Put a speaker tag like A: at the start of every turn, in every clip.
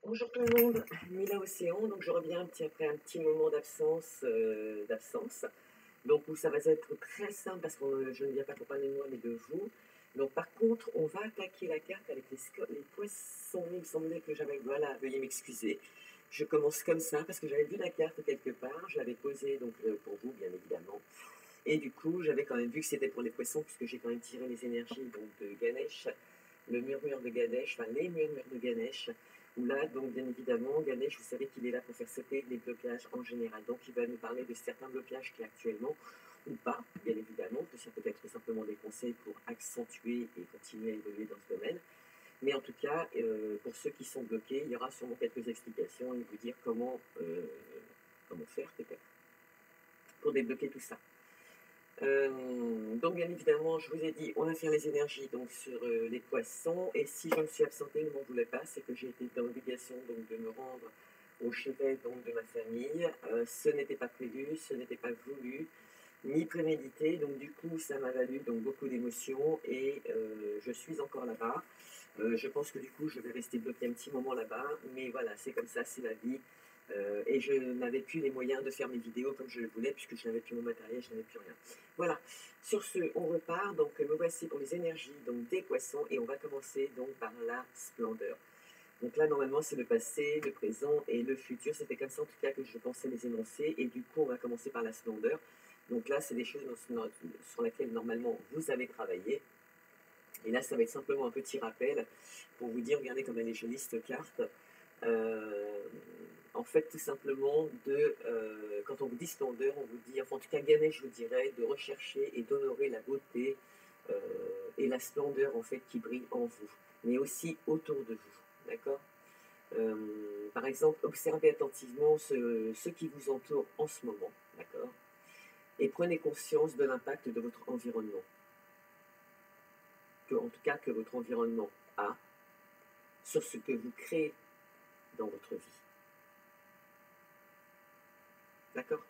A: Bonjour tout le monde, Mila Océan, donc je reviens après un petit moment d'absence, donc où ça va être très simple parce que je ne viens pas pour parler de moi mais de vous. Donc par contre, on va attaquer la carte avec les poissons, il me semblait que j'avais, voilà, veuillez m'excuser. Je commence comme ça parce que j'avais vu la carte quelque part, je l'avais posée donc pour vous bien évidemment. Et du coup, j'avais quand même vu que c'était pour les poissons puisque j'ai quand même tiré les énergies donc, de Ganesh, le murmure de Ganesh, enfin les murmures de Ganesh, où là, donc bien évidemment, Ganesh, vous savez qu'il est là pour faire sauter les blocages en général. Donc il va nous parler de certains blocages qui actuellement, ou pas, bien évidemment, que ça peut être simplement des conseils pour accentuer et continuer à évoluer dans ce domaine. Mais en tout cas, pour ceux qui sont bloqués, il y aura sûrement quelques explications et vous dire comment faire peut-être pour débloquer tout ça. Donc bien évidemment, je vous ai dit, on va faire les énergies donc sur les poissons. Et si je me suis absentée, ne m'en voulez pas, c'est que j'ai été dans l'obligation donc de me rendre au chevet donc de ma famille. Ce n'était pas prévu, ce n'était pas voulu, ni prémédité. Donc du coup, ça m'a valu donc beaucoup d'émotions et je suis encore là-bas. Je pense que du coup, je vais rester bloquée un petit moment là-bas, mais voilà, c'est comme ça, c'est la vie. Et je n'avais plus les moyens de faire mes vidéos comme je le voulais, puisque je n'avais plus mon matériel, je n'avais plus rien. Voilà, sur ce, on repart. Donc, me voici pour les énergies donc, des poissons, et on va commencer donc par la splendeur. Donc là, normalement, c'est le passé, le présent et le futur. C'était comme ça, en tout cas, que je pensais les énoncer. Et du coup, on va commencer par la splendeur. Donc là, c'est des choses sur lesquelles, normalement, vous avez travaillé. Et là, ça va être simplement un petit rappel pour vous dire, regardez comme elle est jolie cette carte. En fait, tout simplement, quand on vous dit splendeur, on vous dit, enfin en tout cas Ganesh, je vous dirais, de rechercher et d'honorer la beauté et la splendeur en fait qui brille en vous, mais aussi autour de vous, d'accord. Par exemple, observez attentivement ce qui vous entoure en ce moment, d'accord, et prenez conscience de l'impact de votre environnement, en tout cas que votre environnement a sur ce que vous créez dans votre vie. D'accord.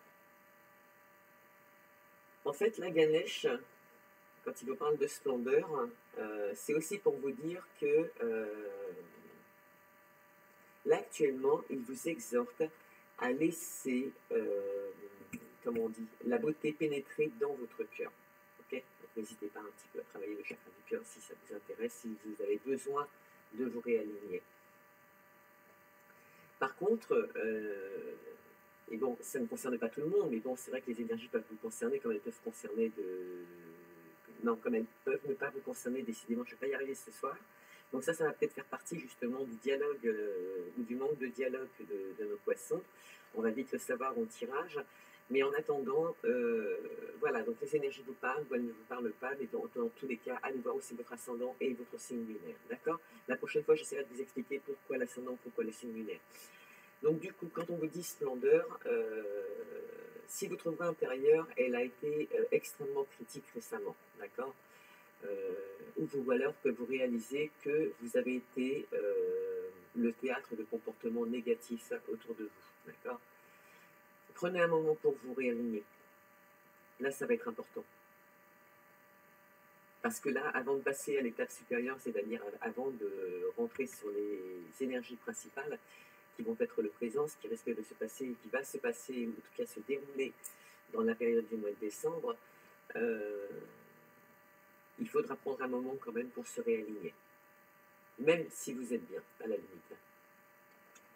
A: En fait, là, Ganesh, quand il vous parle de splendeur, c'est aussi pour vous dire que là, actuellement, il vous exhorte à laisser, comment on dit, la beauté pénétrer dans votre cœur. Okay, donc n'hésitez pas un petit peu à travailler le chakra du cœur si ça vous intéresse, si vous avez besoin de vous réaligner. Par contre, et bon, ça ne concerne pas tout le monde, mais bon, c'est vrai que les énergies peuvent vous concerner comme elles peuvent concerner non, comme elles peuvent ne pas vous concerner, décidément, je ne vais pas y arriver ce soir. Donc ça va peut-être faire partie justement du dialogue ou du manque de dialogue de nos poissons. On va vite le savoir au tirage. Mais en attendant, voilà, donc les énergies vous parlent, ou elles ne vous parlent pas, mais dans tous les cas, allez voir aussi votre ascendant et votre signe lunaire, d'accord. La prochaine fois, j'essaierai de vous expliquer pourquoi l'ascendant, pourquoi le signe lunaire. Donc du coup, quand on vous dit splendeur, si votre voix intérieure, elle a été extrêmement critique récemment, d'accord, ou alors que vous réalisez que vous avez été le théâtre de comportements négatifs autour de vous, d'accord. Prenez un moment pour vous réaligner. Là, ça va être important. Parce que là, avant de passer à l'étape supérieure, c'est-à-dire avant de rentrer sur les énergies principales, qui vont être le présent, ce qui risque de se passer, qui va se passer, ou en tout cas se dérouler dans la période du mois de décembre, il faudra prendre un moment quand même pour se réaligner. Même si vous êtes bien, à la limite.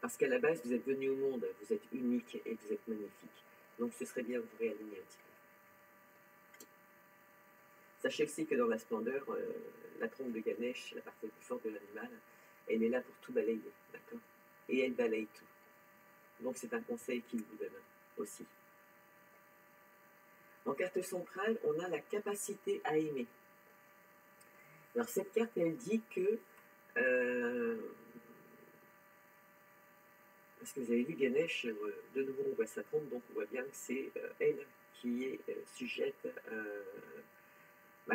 A: Parce qu'à la base, vous êtes venu au monde, vous êtes unique et vous êtes magnifique. Donc ce serait bien de vous réaligner un petit peu. Sachez aussi que dans la splendeur, la trompe de Ganesh, la partie la plus forte de l'animal, elle est là pour tout balayer, d'accord. Et elle balaye tout. Donc c'est un conseil qu'il vous donne aussi. En carte centrale, on a la capacité à aimer. Alors cette carte, elle dit que, parce que vous avez vu Ganesh, de nouveau on voit sa trompe, donc on voit bien que c'est elle qui est sujette,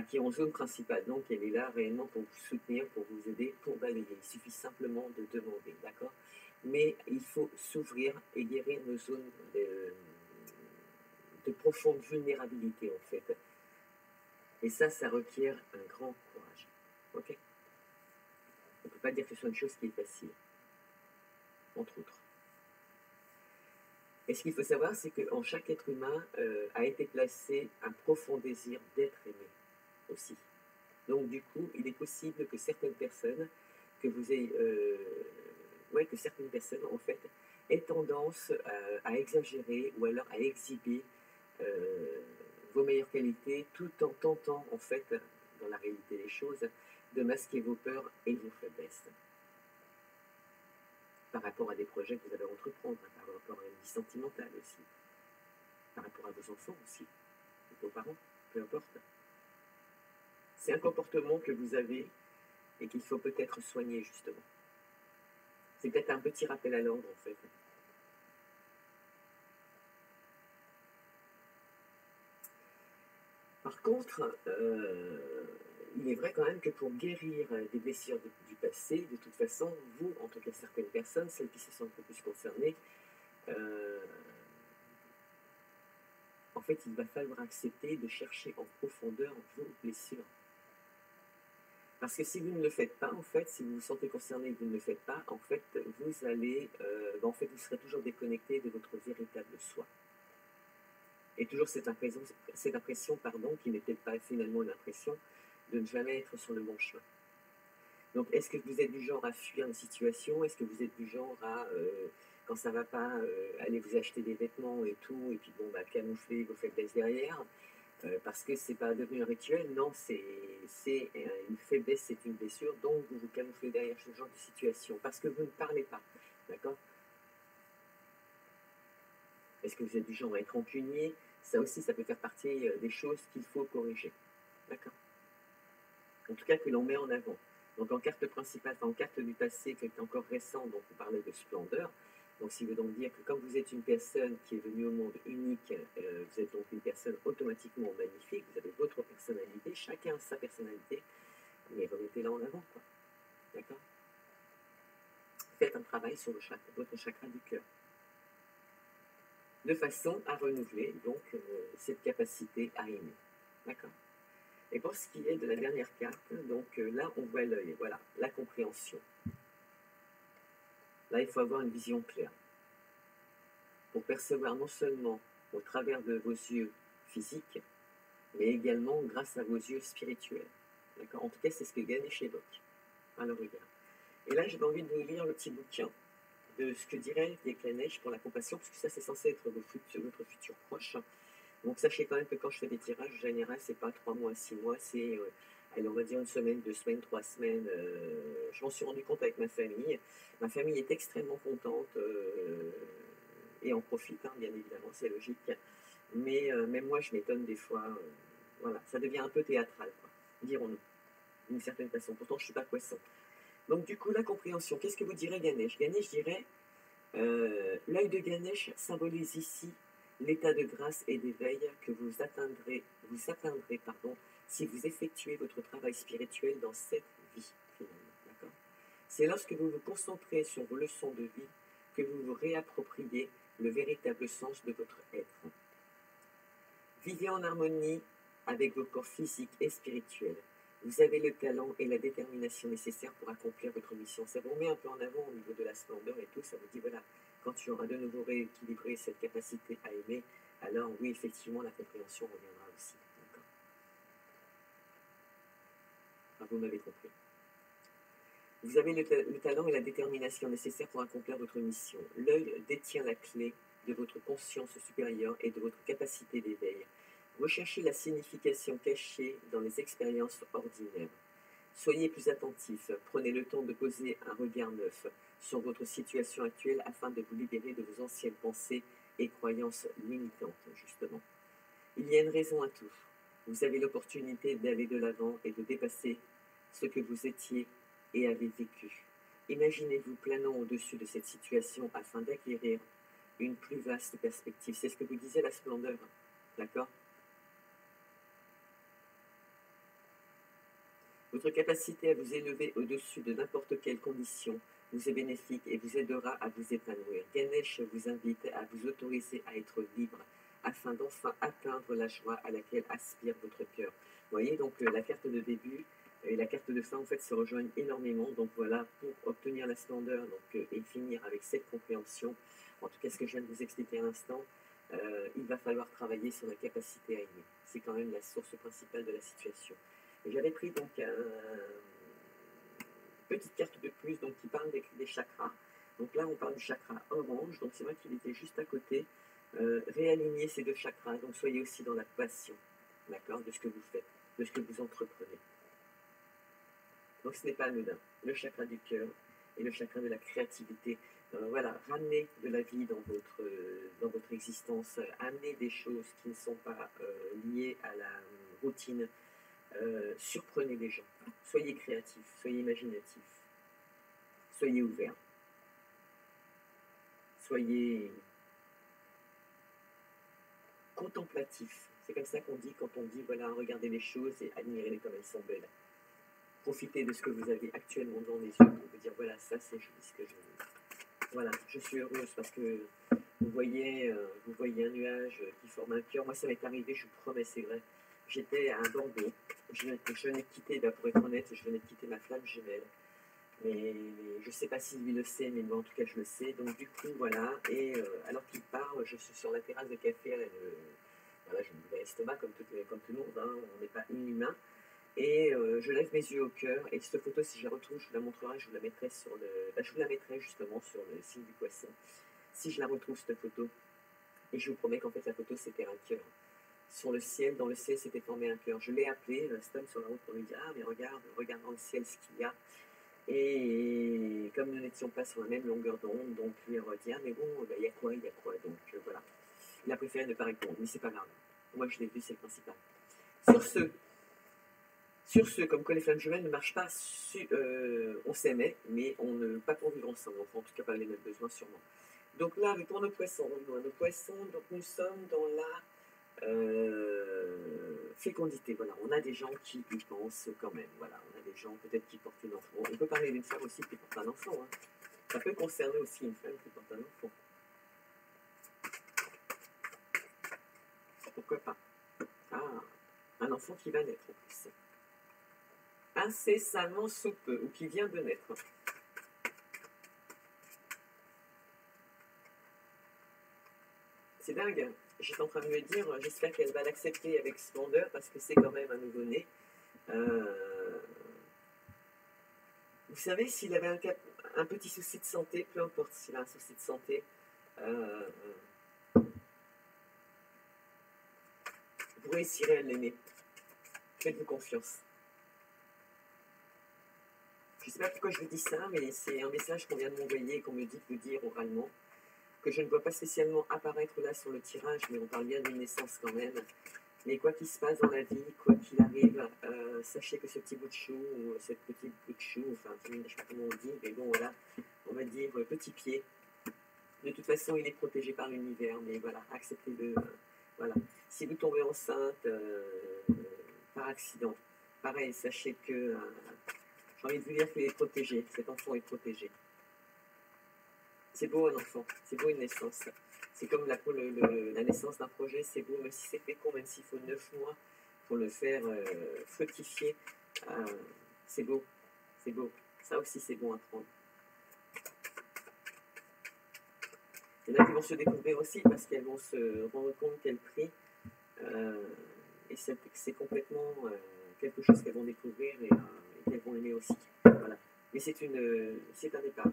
A: qui est en zone principale, donc elle est là réellement pour vous soutenir, pour vous aider, pour balayer. Il suffit simplement de demander, d'accord. Mais il faut s'ouvrir et guérir nos zones de profonde vulnérabilité en fait. Et ça requiert un grand courage. Ok. On ne peut pas dire que ce soit une chose qui est facile. entre autres. Et ce qu'il faut savoir, c'est qu'en chaque être humain a été placé un profond désir d'être aimé aussi. Donc du coup, il est possible que certaines personnes, que vous ayez, que certaines personnes en fait aient tendance à exagérer ou alors à exhiber vos meilleures qualités, tout en tentant en fait, dans la réalité des choses, de masquer vos peurs et vos faiblesses par rapport à des projets que vous allez entreprendre, par rapport à une vie sentimentale aussi, par rapport à vos enfants aussi, vos parents, peu importe. C'est un comportement que vous avez et qu'il faut peut-être soigner justement. C'est peut-être un petit rappel à l'ordre en fait. Par contre, il est vrai quand même que pour guérir des blessures du passé, de toute façon, vous, en tout cas certaines personnes, celles qui se sentent un peu plus concernées, en fait, il va falloir accepter de chercher en profondeur vos blessures. Parce que si vous ne le faites pas, en fait, si vous vous sentez concerné et que vous ne le faites pas, en fait, vous allez, vous serez toujours déconnecté de votre véritable soi. Et toujours cette impression qui n'est peut-être pas finalement une impression, de ne jamais être sur le bon chemin. Donc, est-ce que vous êtes du genre à fuir une situation? Est-ce que vous êtes du genre à, quand ça ne va pas, aller vous acheter des vêtements et tout, et puis bon, camoufler vos faiblesses derrière, parce que c'est pas devenu un rituel? Non, c'est une faiblesse, c'est une blessure, donc vous vous camouflez derrière ce genre de situation, parce que vous ne parlez pas, d'accord? Est-ce que vous êtes du genre à être rancunier? Ça aussi, ça peut faire partie des choses qu'il faut corriger, d'accord? En tout cas, que l'on met en avant. Donc en carte principale, en carte du passé qui est encore récent, donc on parlait de splendeur. Donc ça veut donc dire que comme vous êtes une personne qui est venue au monde unique, vous êtes donc une personne automatiquement magnifique, vous avez votre personnalité, chacun a sa personnalité, mais remettez-la en avant, quoi. D'accord? Faites un travail sur votre chakra du cœur, de façon à renouveler donc cette capacité à aimer. D'accord? Et pour ce qui est de la dernière carte, donc là on voit l'œil, voilà, la compréhension. Là il faut avoir une vision claire pour percevoir non seulement au travers de vos yeux physiques, mais également grâce à vos yeux spirituels. D'accord? En tout cas, c'est ce que Ganesh évoque. Alors regarde. Et là, j'ai envie de vous lire le petit bouquin de ce que dirait Ganesh pour la compassion, parce que ça, c'est censé être votre futur proche. Donc sachez quand même que quand je fais des tirages, en général, c'est pas 3 mois, 6 mois, c'est, allez, on va dire 1 semaine, 2 semaines, 3 semaines. Je m'en suis rendu compte avec ma famille. Ma famille est extrêmement contente et en profite, hein, bien évidemment, c'est logique. Mais même moi, je m'étonne des fois. Voilà, ça devient un peu théâtral, quoi, dirons-nous, d'une certaine façon. Pourtant, je ne suis pas poisson. Donc du coup, la compréhension. Qu'est-ce que vous direz Ganesh? Ganesh dirait, l'œil de Ganesh symbolise ici l'état de grâce et d'éveil que vous atteindrez si vous effectuez votre travail spirituel dans cette vie, finalement. D'accord? C'est lorsque vous vous concentrez sur vos leçons de vie que vous vous réappropriez le véritable sens de votre être. Vivez en harmonie avec vos corps physiques et spirituels. Vous avez le talent et la détermination nécessaires pour accomplir votre mission. Ça vous met un peu en avant au niveau de la splendeur et tout. Ça vous dit, voilà, quand tu auras de nouveau rééquilibré cette capacité à aimer, alors oui, effectivement, la compréhension reviendra aussi. D'accord? Enfin, vous m'avez compris. Vous avez le talent et la détermination nécessaires pour accomplir votre mission. L'œil détient la clé de votre conscience supérieure et de votre capacité d'éveil. Recherchez la signification cachée dans les expériences ordinaires. Soyez plus attentif, prenez le temps de poser un regard neuf sur votre situation actuelle afin de vous libérer de vos anciennes pensées et croyances limitantes, justement. Il y a une raison à tout. Vous avez l'opportunité d'aller de l'avant et de dépasser ce que vous étiez et avez vécu. Imaginez-vous planant au-dessus de cette situation afin d'acquérir une plus vaste perspective. C'est ce que vous disait la splendeur, d'accord? Votre capacité à vous élever au-dessus de n'importe quelle condition vous est bénéfique et vous aidera à vous épanouir. Ganesh vous invite à vous autoriser à être libre afin d'enfin atteindre la joie à laquelle aspire votre cœur. Vous voyez, donc la carte de début, et la carte de fin en fait se rejoignent énormément. Donc voilà, pour obtenir la splendeur donc, et finir avec cette compréhension, en tout cas ce que je viens de vous expliquer à l'instant, il va falloir travailler sur la capacité à aimer. C'est quand même la source principale de la situation. Et j'avais pris donc une petite carte de plus donc, qui parle des chakras. Donc là, on parle du chakra orange, donc c'est vrai qu'il était juste à côté. Réaligner ces deux chakras, donc soyez aussi dans la passion, d'accord, de ce que vous faites, de ce que vous entreprenez. Donc ce n'est pas anodin. Le chakra du cœur et le chakra de la créativité. Voilà, ramenez de la vie dans votre existence, amenez des choses qui ne sont pas liées à la routine, surprenez les gens, soyez créatifs, soyez imaginatifs, soyez ouverts, soyez contemplatifs. C'est comme ça qu'on dit quand on dit, voilà, regardez les choses et admirez-les comme elles sont belles. Profitez de ce que vous avez actuellement dans les yeux pour vous dire, voilà, ça c'est joli ce que je veux. Voilà, je suis heureuse parce que vous voyez un nuage qui forme un cœur. Moi, ça m'est arrivé, je vous promets, c'est vrai. J'étais à Bordeaux. Je venais de quitter, pour être honnête, je venais de quitter ma flamme jumelle. Mais je ne sais pas si lui le sait, mais moi, en tout cas, je le sais. Donc, du coup, voilà. Et alors qu'il parle, je suis sur la terrasse de café. Voilà, j'ai un mauvais estomac, comme tout le monde. Hein, on n'est pas inhumain. Et je lève mes yeux au cœur. Et cette photo, si je la retrouve, je vous la montrerai. Je vous la mettrai je vous la mettrai justement sur le signe du poisson. Si je la retrouve, cette photo. Et je vous promets qu'en fait, la photo, c'était un cœur. Sur le ciel, dans le ciel, s'était formé un cœur. Je l'ai appelé, Stom sur la route, pour lui dire, ah, mais regarde dans le ciel ce qu'il y a. Et comme nous n'étions pas sur la même longueur d'onde, donc lui redit, ah, mais bon, il y a quoi. Donc voilà. Il a préféré ne pas répondre, mais c'est pas grave. Moi, je l'ai vu, c'est le principal. Sur ce, comme quoi les flammes jumelles ne marchent pas, on s'aimait, mais on ne pas pour vivre ensemble, enfin, en tout cas pas les mêmes besoins sûrement. Donc là, pour nos poissons, donc nous sommes dans la fécondité. Voilà, on a des gens qui y pensent quand même. Voilà, on a des gens peut-être qui portent un enfant. On peut parler d'une femme aussi qui porte un enfant. Hein. Ça peut concerner aussi une femme qui porte un enfant. Pourquoi pas? Ah, un enfant qui va naître en plus. Incessamment sous peu, ou qui vient de naître. C'est dingue. J'étais en train de me dire, j'espère qu'elle va l'accepter avec splendeur, parce que c'est quand même un nouveau-né. Vous savez, s'il avait un petit souci de santé, peu importe s'il a un souci de santé, vous réussirez à l'aimer. Faites-vous confiance. Je ne sais pas pourquoi je vous dis ça, mais c'est un message qu'on vient de m'envoyer et qu'on me dit de vous dire oralement, que je ne vois pas spécialement apparaître là sur le tirage, mais on parle bien d'une naissance quand même. Mais quoi qu'il se passe dans la vie, quoi qu'il arrive, sachez que ce petit bout de chou, ou cette petite bout de chou, enfin, je ne sais pas comment on dit, mais bon, voilà, on va dire petit pied. De toute façon, il est protégé par l'univers, mais voilà, acceptez-le. Voilà. Si vous tombez enceinte par accident, pareil, sachez que j'ai envie de vous dire qu'il est protégé, cet enfant est protégé. C'est beau un enfant, c'est beau une naissance. C'est comme la naissance d'un projet, c'est beau, même si c'est fécond, même s'il faut 9 mois pour le faire fructifier. C'est beau, c'est beau. Ça aussi, c'est bon à prendre. Il y en a qui vont se découvrir aussi parce qu'elles vont se rendre compte qu'elles prient. Et c'est complètement quelque chose qu'elles vont découvrir et qu'elles vont aimer aussi. Voilà. Mais c'est un départ.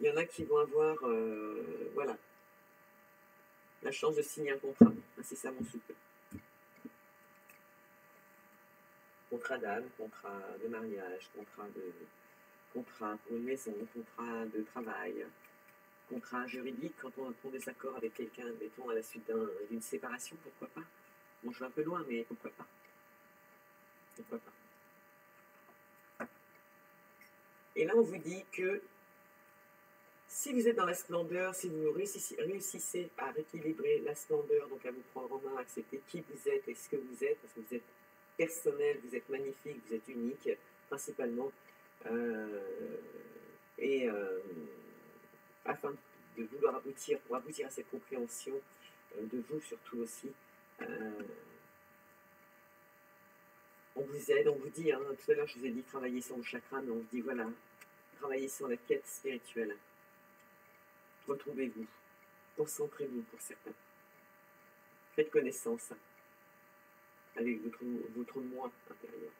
A: Il y en a qui vont avoir voilà, la chance de signer un contrat, incessamment sous peu. Contrat d'âme, contrat de mariage, contrat pour une maison, contrat de travail, contrat juridique, quand on prend des accords avec quelqu'un, mettons à la suite d'une séparation, pourquoi pas. Bon, je vais un peu loin, mais pourquoi pas. Pourquoi pas. Et là, on vous dit que si vous êtes dans la splendeur, si vous réussissez à rééquilibrer la splendeur, donc à vous prendre en main, à accepter qui vous êtes et ce que vous êtes, parce que vous êtes personnel, vous êtes magnifique, vous êtes unique, principalement, afin de vouloir aboutir, pour aboutir à cette compréhension de vous surtout aussi, On vous aide, on vous dit, hein, tout à l'heure je vous ai dit travailler sur le chakra, mais on vous dit voilà, travaillez sur la quête spirituelle. Retrouvez-vous, concentrez-vous pour certains. Faites connaissance avec votre moi intérieur.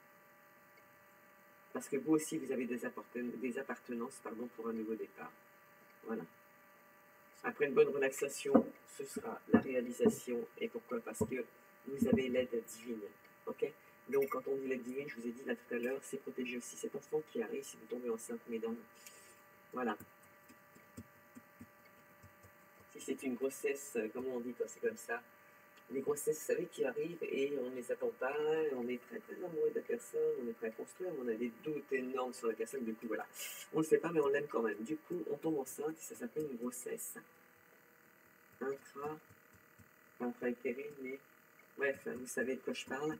A: Parce que vous aussi, vous avez des appartenances pour un nouveau départ. Voilà. Après une bonne relaxation, ce sera la réalisation. Et pourquoi? Parce que vous avez l'aide divine. Ok? Donc, quand on dit l'aide divine, je vous ai dit là tout à l'heure, c'est protéger aussi cet enfant qui arrive si vous tombez enceinte, mesdames. Voilà. Si c'est une grossesse, comment on dit quand c'est comme ça? Les grossesses, vous savez, qui arrivent et on ne les attend pas, on est très très amoureux de la personne, on est prêt à construire, mais on a des doutes énormes sur la personne, du coup voilà. On ne le sait pas, mais on l'aime quand même. Du coup, on tombe enceinte, ça s'appelle une grossesse intra-utérine, mais bref, vous savez de quoi je parle.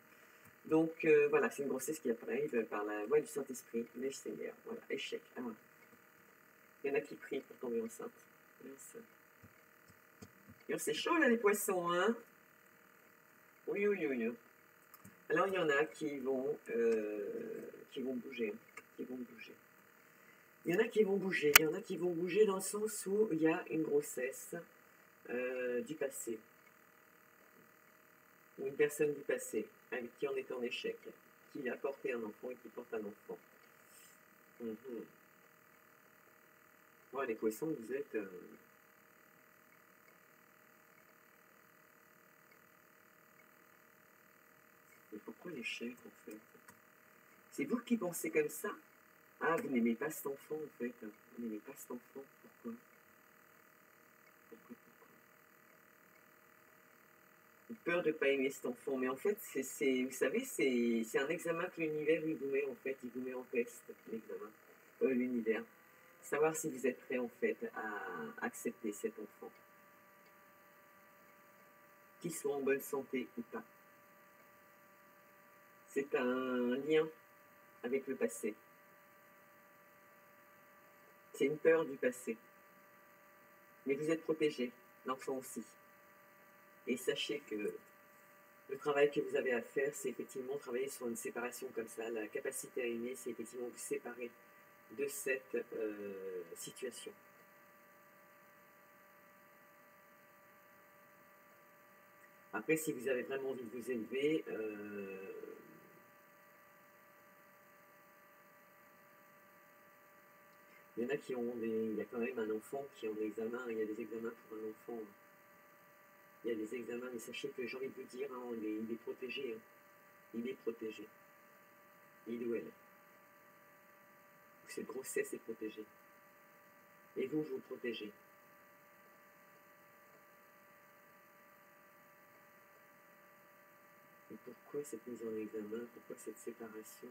A: Donc voilà, c'est une grossesse qui arrive par la voie du Saint-Esprit, mais Seigneur, voilà, échec. Ah. Il y en a qui prient pour tomber enceinte. C'est chaud là les poissons, hein? Oui. Alors il y en a qui vont bouger, Il y en a qui vont bouger dans le sens où il y a une grossesse du passé, ou une personne du passé avec qui on est en échec, qui a porté un enfant et qui porte un enfant. Voilà, les poissons, vous êtes... Mais pourquoi l'échec en fait? C'est vous qui pensez comme ça? Ah, vous n'aimez pas cet enfant en fait. Vous n'aimez pas cet enfant. Pourquoi? Peur de ne pas aimer cet enfant. Mais en fait, vous savez, c'est un examen que l'univers il vous met en fait. Il vous met en test, l'examen. L'univers. Savoir si vous êtes prêt en fait à accepter cet enfant. Qu'il soit en bonne santé ou pas. C'est un lien avec le passé. C'est une peur du passé. Mais vous êtes protégé, l'enfant aussi. Et sachez que le travail que vous avez à faire, c'est effectivement travailler sur une séparation comme ça. La capacité à aimer, c'est effectivement vous séparer de cette situation. Après, si vous avez vraiment envie de vous élever, il y en a qui ont il y a quand même un enfant qui est en examen, il y a des examens pour un enfant. Il y a des examens, mais sachez que j'ai envie de vous dire, hein, il est protégé. Hein. Il est protégé. Il ou elle. Cette grossesse est protégée. Et vous protégez. Et pourquoi cette mise en examen? Pourquoi cette séparation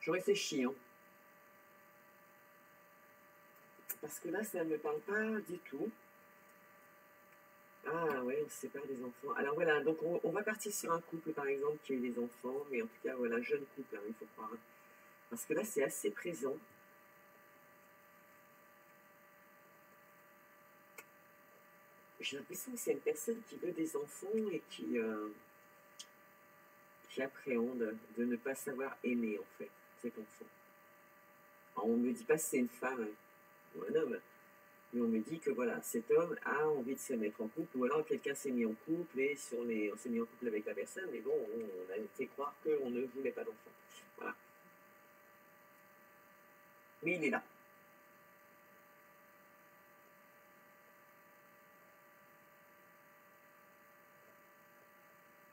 A: Je réfléchis, hein. Parce que là, ça ne me parle pas du tout. Ah ouais, on se sépare des enfants. Alors voilà, donc on va partir sur un couple, par exemple, qui a eu des enfants, mais en tout cas, voilà, jeune couple, hein, il faut croire. Hein. Parce que là, c'est assez présent. J'ai l'impression que c'est une personne qui veut des enfants et qui appréhende de ne pas savoir aimer, en fait, cet enfant. Alors, on ne me dit pas si c'est une femme ou un homme, mais on me dit que voilà, cet homme a envie de se mettre en couple, ou alors quelqu'un s'est mis en couple et on s'est mis en couple avec la personne, mais bon, on a fait croire qu'on ne voulait pas d'enfant. Voilà. Mais il est là.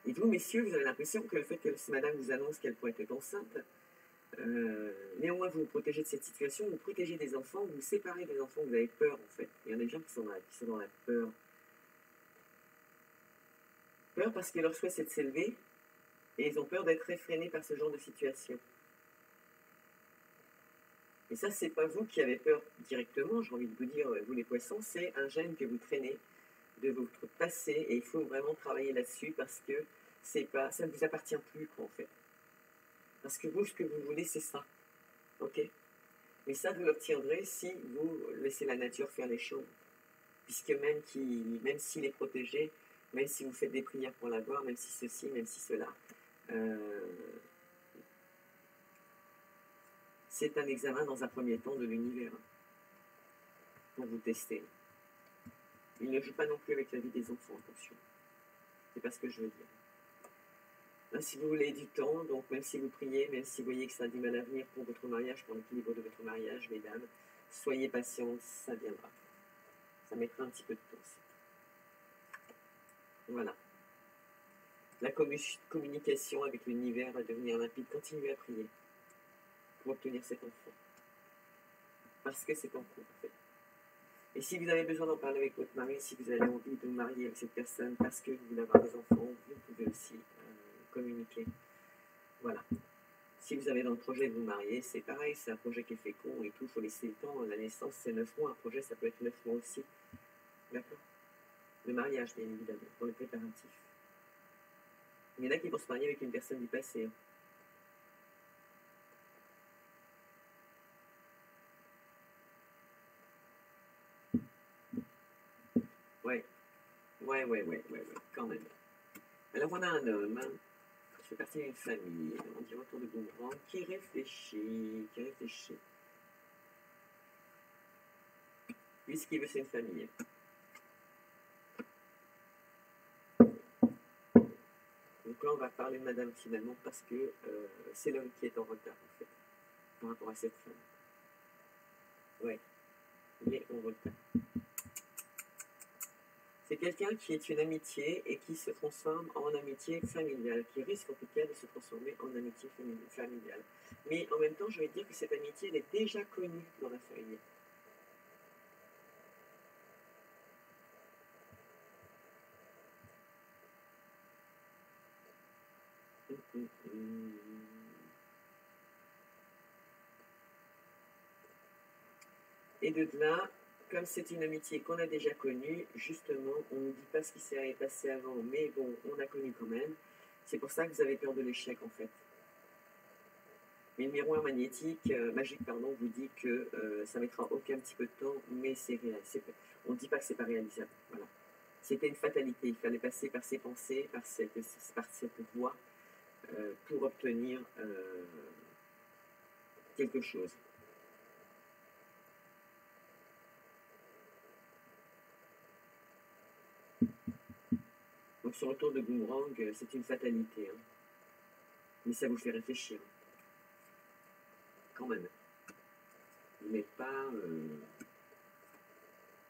A: Et vous, messieurs, vous avez l'impression que le fait que madame vous annonce qu'elle pourrait être enceinte, néanmoins vous vous protégez de cette situation, vous protégez des enfants, vous vous séparez des enfants, vous avez peur en fait. Il y en a des gens qui sont dans la peur. Peur parce que leur souhait c'est de s'élever et ils ont peur d'être réfrénés par ce genre de situation. Et ça, c'est pas vous qui avez peur directement, j'ai envie de vous dire, vous les poissons, c'est un gène que vous traînez de votre passé et il faut vraiment travailler là-dessus parce que ça ne vous appartient plus, quoi, en fait. Parce que vous, ce que vous voulez, c'est ça. Ok? Mais ça, vous l'obtiendrez si vous laissez la nature faire les choses. Puisque même s'il est protégé, même si vous faites des prières pour l'avoir, même si ceci, même si cela, c'est un examen dans un premier temps de l'univers pour vous tester. Il ne joue pas non plus avec la vie des enfants, attention. C'est pas ce que je veux dire. Là, si vous voulez du temps, donc même si vous priez, même si vous voyez que ça a du mal à venir pour votre mariage, pour l'équilibre de votre mariage, mesdames, soyez patientes, ça viendra. Ça mettra un petit peu de temps aussi. Voilà. La communication avec l'univers va devenir limpide. Continuez à prier pour obtenir cet enfant. Parce que c'est en cours, en fait. Et si vous avez besoin d'en parler avec votre mari, si vous avez envie de vous marier avec cette personne parce que vous voulez avoir des enfants, vous pouvez aussi communiquer. Voilà. Si vous avez dans le projet de vous marier, c'est pareil, c'est un projet qui est fécond et tout, il faut laisser le temps. La naissance, c'est 9 mois. Un projet, ça peut être 9 mois aussi. D'accord? Le mariage, bien évidemment, pour le préparatif. Il y en a qui vont se marier avec une personne du passé. Ouais, quand même. Alors, on a un homme qui fait partie d'une famille, on dit autour de Boomerang, qui réfléchit. Lui, ce qu'il veut, c'est une famille. Donc là, on va parler de madame finalement parce que c'est l'homme qui est en retard, en fait, par rapport à cette femme. Ouais, il est en retard. C'est quelqu'un qui est une amitié et qui se transforme en amitié familiale, qui risque en tout cas de se transformer en amitié familiale. Mais en même temps, je vais dire que cette amitié, elle est déjà connue dans la famille. Et de là, comme c'est une amitié qu'on a déjà connue, justement, on ne dit pas ce qui s'est passé avant, mais bon, on a connu quand même. C'est pour ça que vous avez peur de l'échec, en fait. Mais le miroir magnétique, magique, pardon, vous dit que ça mettra aucun petit peu de temps, mais c'est réalisable. On ne dit pas que c'est pas réalisable. Voilà. C'était une fatalité. Il fallait passer par ces pensées, par cette voie, pour obtenir quelque chose. Donc sur le tour de Boomerang, c'est une fatalité. Hein. Mais ça vous fait réfléchir. Quand même. Vous n'êtes pas...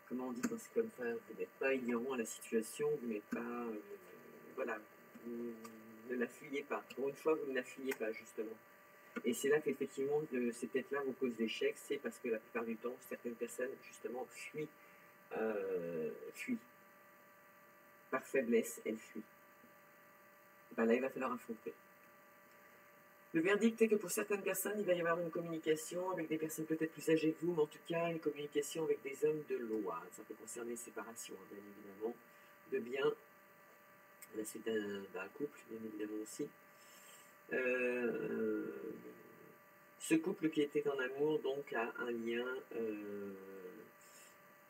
A: comment on dit quand c'est comme ça? Vous n'êtes pas ignorant à la situation, vous n'êtes pas... voilà. Vous ne la fuyez pas. Pour une fois, vous ne la fuyez pas, justement. Et c'est là qu'effectivement, c'est peut-être là vos causes d'échec, c'est parce que la plupart du temps, certaines personnes, justement, fuient. Par faiblesse, elles fuient. Ben là, il va falloir affronter. Le verdict est que pour certaines personnes, il va y avoir une communication avec des personnes peut-être plus âgées que vous, mais en tout cas, une communication avec des hommes de loi. Ça peut concerner les séparations, bien évidemment, de biens, à la suite d'un couple, bien évidemment aussi. Ce couple qui était en amour, donc, a un lien...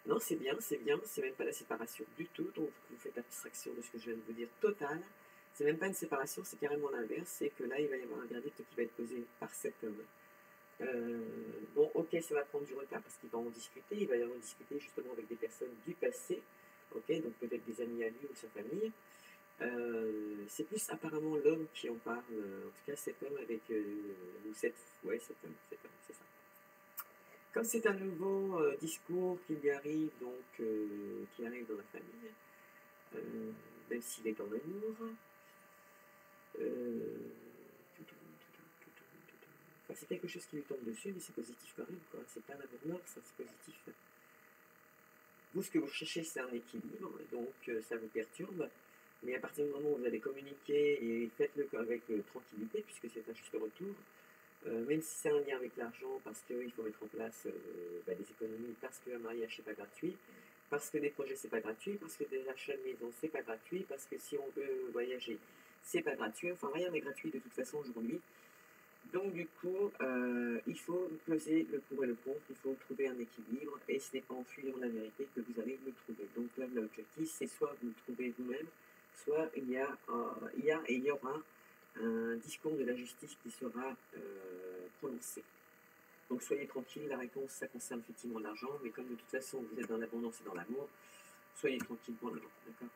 A: non, c'est bien, c'est même pas la séparation du tout, donc vous faites abstraction de ce que je viens de vous dire, total. C'est même pas une séparation, c'est carrément l'inverse, c'est que là, il va y avoir un verdict qui va être posé par cet homme. Bon, ok, ça va prendre du retard parce qu'il va en discuter, il va y en discuter justement avec des personnes du passé, ok, donc peut-être des amis à lui ou sa famille. C'est plus apparemment l'homme qui en parle, en tout cas cet homme avec, ou cet homme, c'est ça. Comme c'est un nouveau discours qui lui arrive, donc qui arrive dans la famille, même s'il est en amour, enfin, c'est quelque chose qui lui tombe dessus, mais c'est positif quand même, quoi. C'est pas un amour mort, ça, c'est positif. Vous, ce que vous cherchez, c'est un équilibre, donc ça vous perturbe. Mais à partir du moment où vous allez communiquer, et faites-le avec tranquillité, puisque c'est un juste retour, même si c'est un lien avec l'argent, parce qu'il faut mettre en place des économies, parce qu'un mariage n'est pas gratuit, Parce que des projets, c'est pas gratuit, parce que des achats de maison, c'est pas gratuit, parce que si on veut voyager, c'est pas gratuit. Enfin, rien n'est gratuit de toute façon aujourd'hui. Donc du coup, il faut peser le pour et le contre, il faut trouver un équilibre, et ce n'est pas en fuyant la vérité que vous allez le trouver. Donc là, l'objectif, c'est soit vous le trouvez vous-même, soit il y aura un discours de la justice qui sera prononcé. Donc soyez tranquille, la réponse, ça concerne effectivement l'argent, mais comme de toute façon vous êtes dans l'abondance et dans l'amour, soyez tranquille pour le moment, d'accord?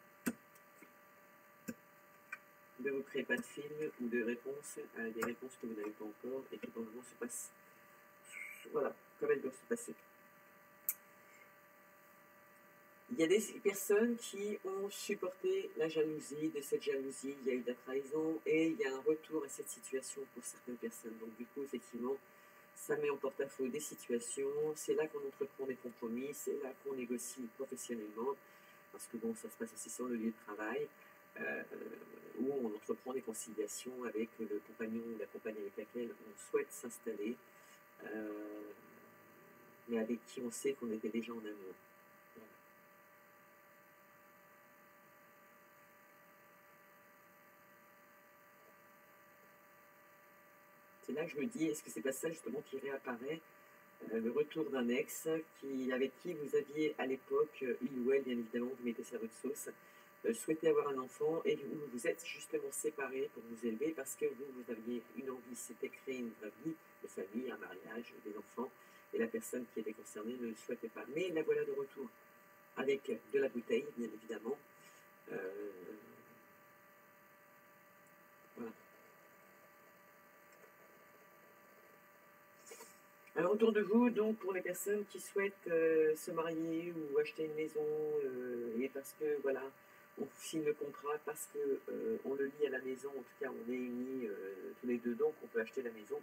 A: Ne vous créez pas de film ou de réponses à des réponses que vous n'avez pas encore et qui pour le moment se passent, voilà, comme elles doivent se passer. Il y a des personnes qui ont supporté la jalousie, de cette jalousie, il y a eu de la trahison et il y a un retour à cette situation pour certaines personnes. Donc du coup, effectivement, ça met en porte-à-faux des situations, c'est là qu'on entreprend des compromis, c'est là qu'on négocie professionnellement, parce que bon, ça se passe aussi sur le lieu de travail, où on entreprend des conciliations avec le compagnon ou la compagne avec laquelle on souhaite s'installer, mais avec qui on sait qu'on était déjà en amour. Voilà. C'est là que je me dis, est-ce que c'est pas ça justement qui réapparaît, le retour d'un ex avec qui vous aviez à l'époque, il ou elle, bien évidemment, vous mettez ça à votre sauce, souhaitez avoir un enfant et vous vous êtes justement séparés pour vous élever parce que vous aviez une envie, c'était créer une vraie vie de famille, un mariage, des enfants, et la personne qui était concernée ne le souhaitait pas. Mais la voilà de retour avec de la bouteille, bien évidemment. Voilà. Alors autour de vous, donc pour les personnes qui souhaitent se marier ou acheter une maison, et parce que voilà, on signe le contrat parce que on le lit à la maison, en tout cas on est unis tous les deux, donc on peut acheter la maison,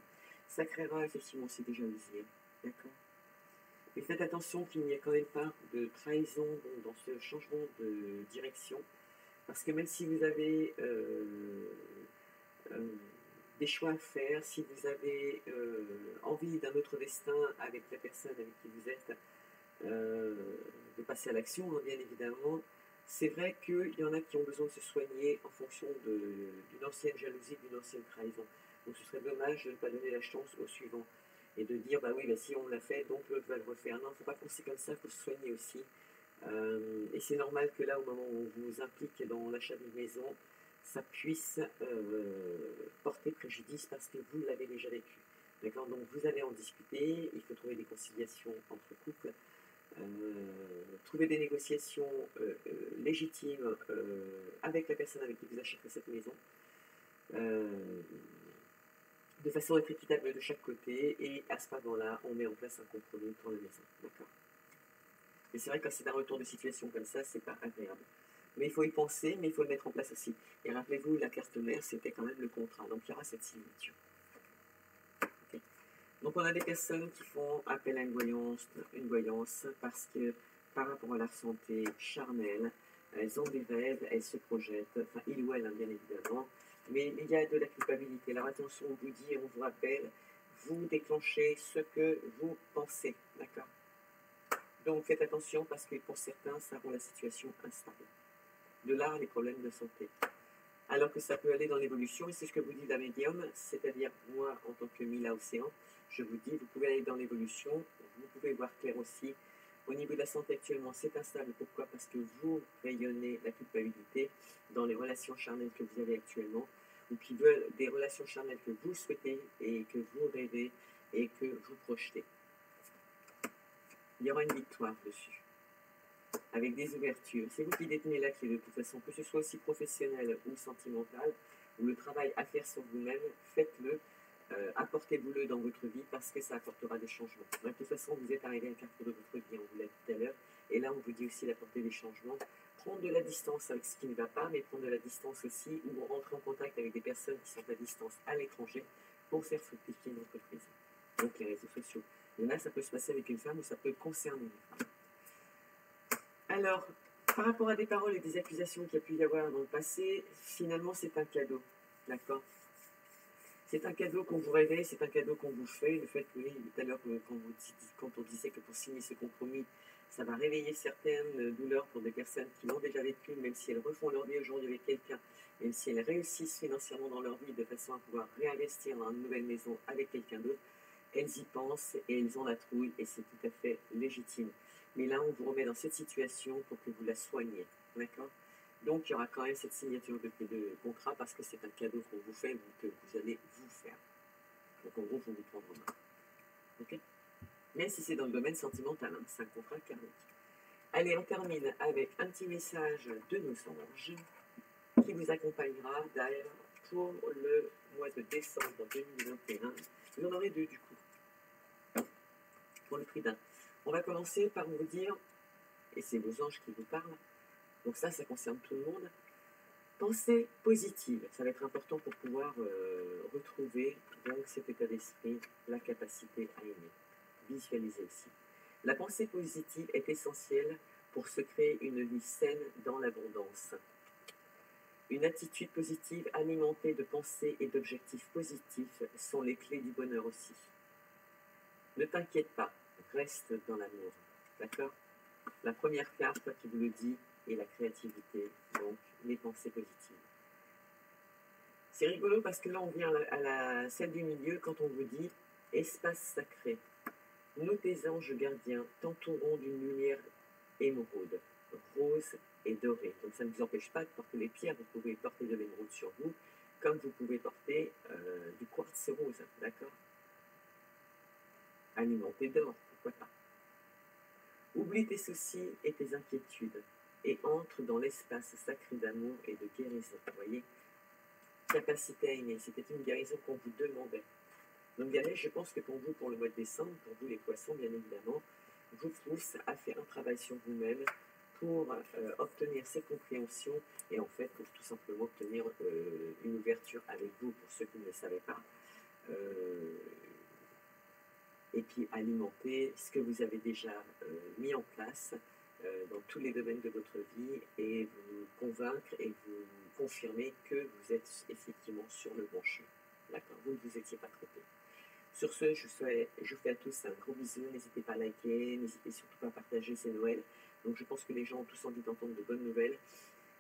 A: ça créera effectivement aussi des jalousies, d'accord? Mais faites attention qu'il n'y ait quand même pas de trahison dans ce changement de direction, parce que même si vous avez des choix à faire, si vous avez envie d'un autre destin avec la personne avec qui vous êtes, de passer à l'action, hein, bien évidemment, c'est vrai qu'il y en a qui ont besoin de se soigner en fonction d'une ancienne jalousie, d'une ancienne trahison. Donc ce serait dommage de ne pas donner la chance au suivant et de dire, bah oui, bah si on l'a fait, donc l'autre va le refaire. Non, il ne faut pas penser comme ça, il faut se soigner aussi. Et c'est normal que là, au moment où on vous implique dans l'achat d'une maison, ça puisse porter préjudice parce que vous l'avez déjà vécu. D'accord? Donc vous allez en discuter, il faut trouver des conciliations entre couples, trouver des négociations légitimes avec la personne avec qui vous achetez cette maison, de façon à être équitable de chaque côté, et à ce moment-là, on met en place un compromis pour la maison. D'accord? Et c'est vrai que quand c'est un retour de situation comme ça, c'est pas agréable. Mais il faut y penser, mais il faut le mettre en place aussi. Et rappelez-vous, la carte mère, c'était quand même le contrat. Donc il y aura cette signature. Okay. Donc on a des personnes qui font appel à une voyance parce que par rapport à leur santé charnelle, elles ont des rêves, elles se projettent, enfin il ou elle, hein, bien évidemment, mais il y a de la culpabilité. Alors attention, on vous dit et on vous rappelle, vous déclenchez ce que vous pensez, d'accord? Donc faites attention parce que pour certains, ça rend la situation instable. De là, les problèmes de santé. Alors que ça peut aller dans l'évolution, et c'est ce que vous dit la médium, c'est-à-dire moi, en tant que Mila Océan, je vous dis, vous pouvez aller dans l'évolution, vous pouvez voir clair aussi. Au niveau de la santé actuellement, c'est instable. Pourquoi? Parce que vous rayonnez la culpabilité dans les relations charnelles que vous avez actuellement, ou qui veulent des relations charnelles que vous souhaitez et que vous rêvez et que vous projetez. Il y aura une victoire dessus, avec des ouvertures. C'est vous qui détenez la clé de toute façon, que ce soit aussi professionnel ou sentimental, ou le travail à faire sur vous-même, faites-le, apportez-vous-le dans votre vie parce que ça apportera des changements. De toute façon, vous êtes arrivé à un carrefour de votre vie, on vous l'a dit tout à l'heure, et là on vous dit aussi d'apporter des changements, prendre de la distance avec ce qui ne va pas, mais prendre de la distance aussi, ou rentrer en contact avec des personnes qui sont à distance à l'étranger pour faire fructifier une entreprise. Donc les réseaux sociaux. Et là, ça peut se passer avec une femme ou ça peut concerner une femme. Alors, par rapport à des paroles et des accusations qu'il y a pu y avoir dans le passé, finalement, c'est un cadeau. D'accord? C'est un cadeau qu'on vous révèle, c'est un cadeau qu'on vous fait. Le fait que, oui, tout à l'heure, quand on disait que pour signer ce compromis, ça va réveiller certaines douleurs pour des personnes qui l'ont déjà vécu, même si elles refont leur vie aujourd'hui avec quelqu'un, même si elles réussissent financièrement dans leur vie de façon à pouvoir réinvestir dans une nouvelle maison avec quelqu'un d'autre, elles y pensent et elles ont la trouille et c'est tout à fait légitime. Mais là, on vous remet dans cette situation pour que vous la soigniez, d'accord? Donc, il y aura quand même cette signature de contrat parce que c'est un cadeau qu'on vous fait, que vous allez vous faire. Donc, en gros, vous vous prendre en main. Ok? Même si c'est dans le domaine sentimental, hein, c'est un contrat karmique. Allez, on termine avec un petit message de nos anges qui vous accompagnera d'ailleurs pour le mois de décembre 2021. Vous en aurez deux du coup, pour le prix d'un. On va commencer par vous dire, et c'est vos anges qui vous parlent, donc ça concerne tout le monde, pensée positive. Ça va être important pour pouvoir retrouver donc cet état d'esprit, la capacité à aimer. Visualiser aussi. La pensée positive est essentielle pour se créer une vie saine dans l'abondance. Une attitude positive alimentée de pensées et d'objectifs positifs sont les clés du bonheur aussi. Ne t'inquiète pas, reste dans l'amour. D'accord? La première carte qui vous le dit est la créativité, donc les pensées positives. C'est rigolo parce que là on vient à la scène du milieu quand on vous dit espace sacré. Nous, tes anges gardiens, t'entourons d'une lumière émeraude, rose et dorée. Donc ça ne vous empêche pas de porter les pierres, vous pouvez porter de l'émeraude sur vous, comme vous pouvez porter du quartz rose, d'accord? Alimenté d'or, pourquoi pas. Oublie tes soucis et tes inquiétudes et entre dans l'espace sacré d'amour et de guérison. Vous voyez, capacité à aimer, c'était une guérison qu'on vous demandait. Donc Ganesh, je pense que pour vous, pour le mois de décembre, pour vous les poissons, bien évidemment, vous pousse à faire un travail sur vous-même pour obtenir ces compréhensions et en fait pour tout simplement obtenir une ouverture avec vous pour ceux qui ne le savaient pas. Et puis alimenter ce que vous avez déjà mis en place dans tous les domaines de votre vie et vous convaincre et vous confirmer que vous êtes effectivement sur le bon chemin. D'accord, vous ne vous étiez pas trompé. Sur ce, je vous fais à tous un gros bisou. N'hésitez pas à liker, n'hésitez surtout pas à partager, c'est Noël. Donc je pense que les gens ont tous envie d'entendre de bonnes nouvelles.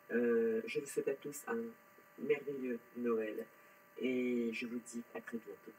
A: Je vous souhaite à tous un merveilleux Noël et je vous dis à très bientôt.